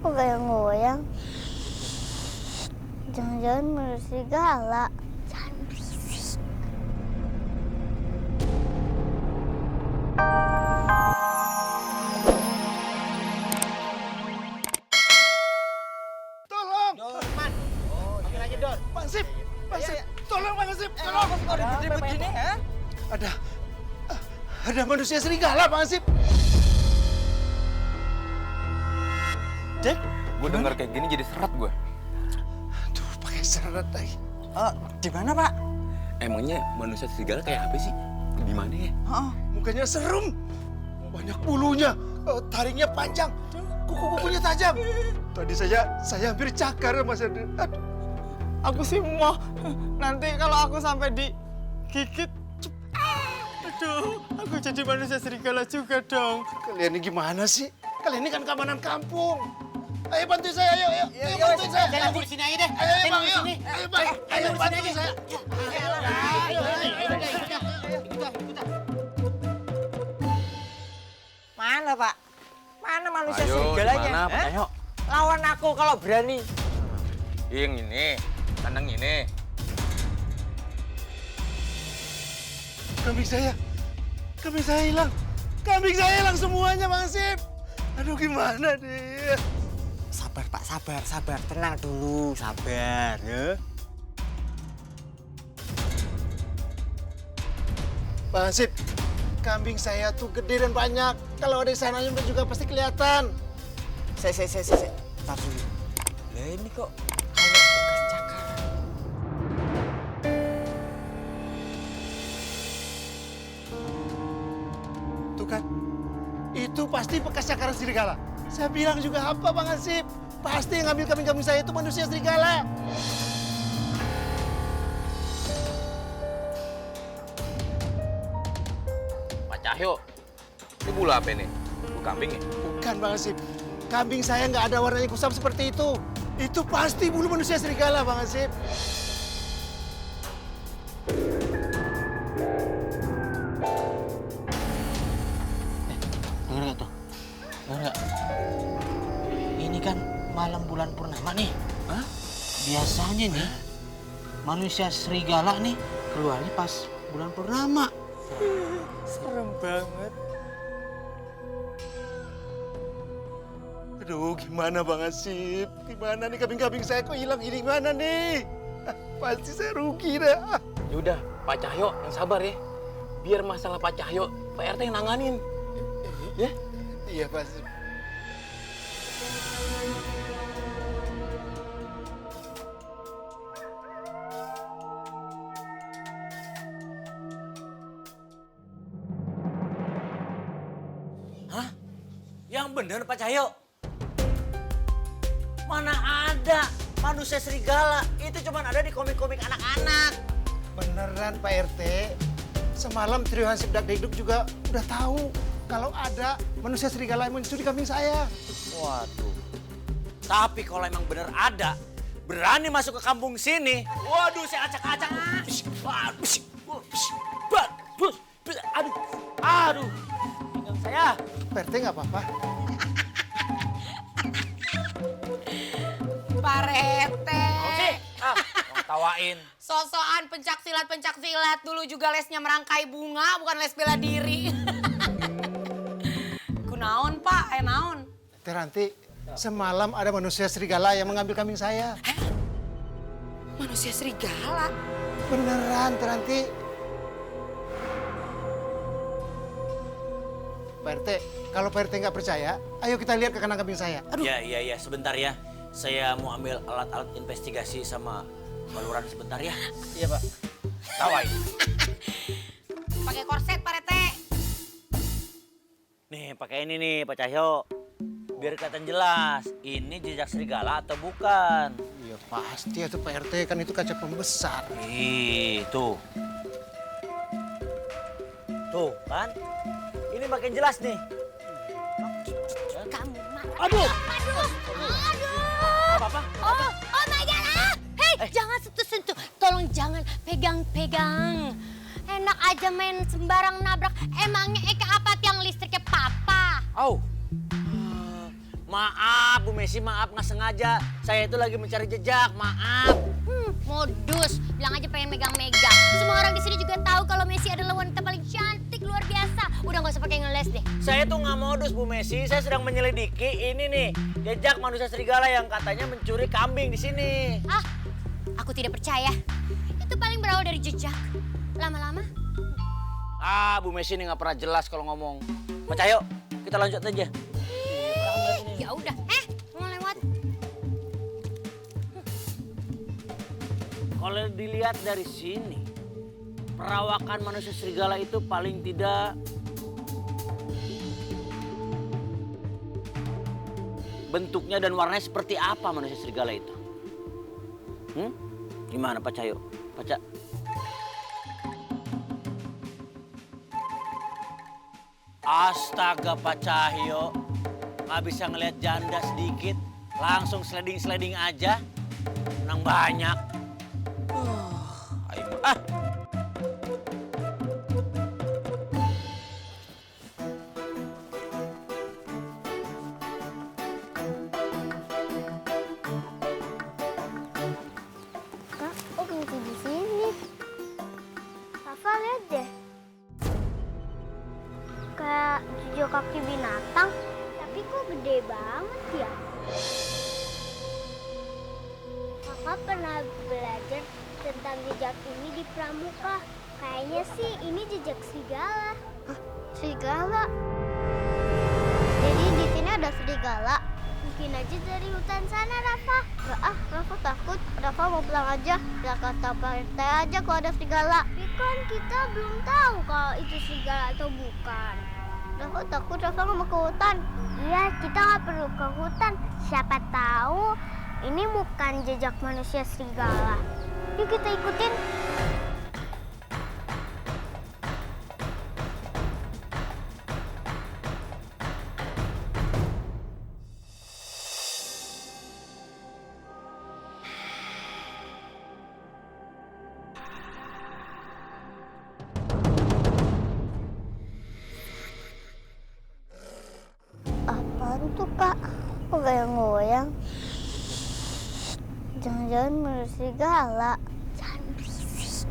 kok goyang-goyang? Jangan-jangan manusia serigala. Jangan berisik. Tolong! Man. Oh, ambil aja, Don. Bang Sip! Bang Sip! Tolong Bang Sip! Kok Tolong! ribet-ribet gini, ha? Ada manusia serigala Bang Sip! Jack, gue denger kayak gini jadi seret gue. Aduh, pakai seret lagi. Di mana, Pak? Emangnya manusia serigala kayak apa sih? Di mana ya? Mukanya serem, banyak bulunya, taringnya panjang, kuku-kukunya tajam. Tadi saya hampir cakar Mas Ade. Aduh, Aku sih mau nanti kalau aku sampai digigit. Aduh, aku jadi manusia serigala juga dong. kalian ini gimana sih? Kalian ini kan keamanan kampung. Ayo bantuin saya, ayo bantuin saya. Saya nunggu di sini aja deh. Ayo Saya Bang, nunggu di ayo. sini. Ayo Bang, ayo bantuin saya. Mana, Pak? Mana manusia Ayo, serigalanya? gimana? Hah? Ayo. Lawan aku kalau berani. Yang ini, kandang ini. Kambing saya hilang. Kambing saya hilang semuanya Bang Sip. Aduh gimana deh. Sabar, Pak, sabar. Tenang dulu, sabar, ya. Bang Sip, kambing saya tuh gede dan banyak. Kalau ada di sananya juga pasti kelihatan. Saya. Ntar dulu. Lah ini kok kayak bekas cakar. Tuh kan, itu pasti bekas cakaran serigala. Saya bilang juga apa Bang Hansip? Pasti yang ngambil kambing-kambing saya itu manusia serigala. Pak Cahyo, ini bulu apa ini? Bulu kambing ya? Bukan Bang Hansip, kambing saya nggak ada warnanya kusam seperti itu. Itu pasti bulu manusia serigala Bang Hansip. Dengar nggak tuh? Dengar nggak? Ini kan malam bulan purnama nih. Hah? Biasanya nih manusia serigala nih keluarnya pas bulan purnama. Serem banget. Aduh, gimana Bang Hansip? Gimana nih kambing-kambing saya kok hilang gini gimana nih? Pasti saya rugi dah. Yaudah, Pak Cahyo yang sabar ya. Biar masalah Pak Cahyo, Pak RT yang nanganin. Ya? Iya Pak Hansip. Hah? Yang bener Pak Cahyo? Mana ada manusia serigala? Itu cuma ada di komik-komik anak-anak. Beneran Pak RT. Semalam trio Hansip Dak Dikduk juga udah tahu kalau ada manusia serigala yang mencuri kambing saya. Waduh. Tapi kalau emang bener ada, berani masuk ke kampung sini, waduh saya acak-acak. Aduh. Pinggang saya. Pak RT nggak apa-apa. Pak Rete. Mau tawain. Sosokan pencak silat dulu juga lesnya merangkai bunga, bukan les bela diri. Kunaon, Pak? Naon? Teranti, semalam ada manusia serigala yang mengambil kambing saya. Manusia serigala? Beneran, Teranti. Pak RT, kalau Pak RT nggak percaya, ayo kita lihat ke kandang kambing saya. Aduh, Iya, sebentar ya. Saya mau ambil alat-alat investigasi sama baluran sebentar ya. iya Pak. Tawain. Pakai korset, Pak Rete. Nih, pakai ini nih, Pak Cahyo. Biar kelihatan jelas, ini jejak serigala atau bukan. Iya pasti itu Pak RT, kan itu kaca pembesar. Ih, tuh. Tuh, kan? Ini makin jelas nih. Kamu marah. Aduh! Aduh! Apa-apa? Oh my God! Hei, jangan sentuh-sentuh. Tolong jangan pegang-pegang. Enak aja main sembarang nabrak. Emangnya Eka apa tiang listriknya Papa? Maaf, Bu Messi, maaf nggak sengaja. Saya itu lagi mencari jejak, maaf. Modus, bilang aja pengen megang-megang. Semua orang di sini juga tahu kalau Messi adalah wanita paling cantik luar biasa. Udah nggak usah pakai ngeles deh. Saya tuh nggak modus Bu Messi, saya sedang menyelidiki ini nih jejak manusia serigala yang katanya mencuri kambing di sini. Ah, aku tidak percaya. Itu paling berawal dari jejak. Lama-lama. Ah, Bu Messi ini nggak pernah jelas kalau ngomong. Mas Cahyo, kita lanjut aja. Ya udah, mau lewat. Kalau dilihat dari sini, perawakan manusia serigala itu paling tidak bentuknya dan warnanya seperti apa manusia serigala itu? Gimana Pak Cahyo? Baca. Astaga Pak Cahyo, nggak bisa ngelihat janda sedikit, langsung sliding aja, menang banyak. Ayo, Kak, kok berhenti di sini? Rafa lihat deh. Kayak jejak kaki binatang, tapi kok gede banget ya? Kakak pernah belajar tentang jejak ini di pramuka. Kayaknya sih ini jejak serigala. Hah? Serigala? Jadi di sini ada serigala? Mungkin aja dari hutan sana, Rafa. Enggak Rafa takut. Rafa mau pulang aja. Biar kata Pak RT aja kalau ada serigala. Tapi kan kita belum tahu kalau itu serigala atau bukan. Rafa takut, Rafa nggak mau ke hutan. Iya, kita nggak perlu ke hutan. Siapa tahu ini bukan jejak manusia serigala. Yuk kita ikutin. Apaan tuh, Kak? Kok goyang-goyang? Jangan-jangan manusia serigala. Jangan berisik.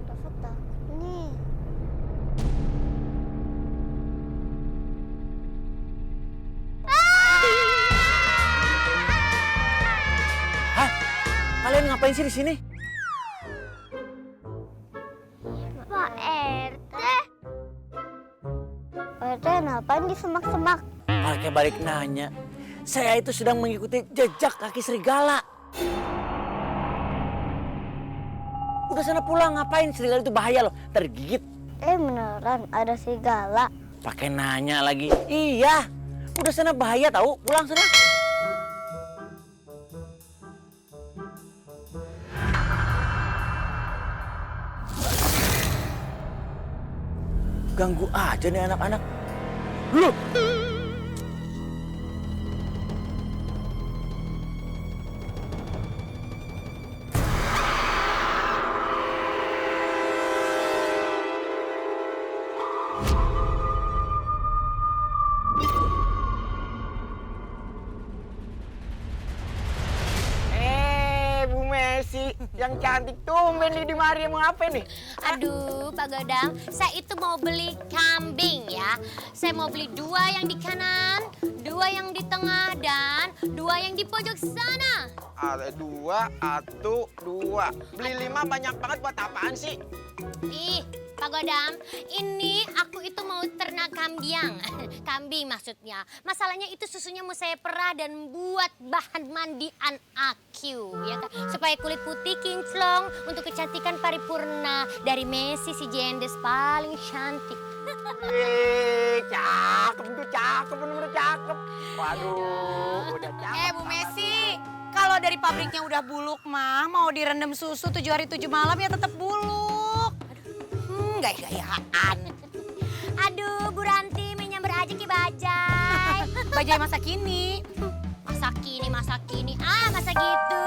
Rafa takut nih. Hah? Kalian ngapain sih di sini? Pak RT. Pak RT ngapain di semak-semak? Makanya balik nanya. Saya itu sedang mengikuti jejak kaki serigala. Udah sana pulang, ngapain? Serigala itu bahaya loh, tergigit. Beneran ada serigala. Pakai nanya lagi. Iya, udah sana bahaya tahu. Pulang sana. Ganggu aja nih anak-anak. Loh. Bu Messi, yang cantik tumben nih di mari mau apa nih? Aduh, Pak Godang, saya itu mau beli kambing ya. Saya mau beli 2 yang di kanan, 2 yang di tengah, dan 2 yang di pojok sana. Ada 2, 2. Beli 5 banyak banget buat apaan sih? Ih, Pak Godam, ini aku itu mau ternak kambing. Kambing maksudnya. Masalahnya itu susunya mau saya perah dan buat bahan mandian aku, ya kan? Supaya kulit putih kinclong untuk kecantikan paripurna dari Messi si Jendes paling cantik. Cakep tuh, cakep, bener-bener cakep. Waduh, udah cakep. Bu Messi, kalau dari pabriknya udah buluk mah, mau direndam susu 7 hari 7 malam ya tetap buluk. Gaya-gayaan. Aduh, Bu Ranti menyamber aja ki bajai. Bajai masa kini. Masa kini, masa kini. Ah, masa gitu.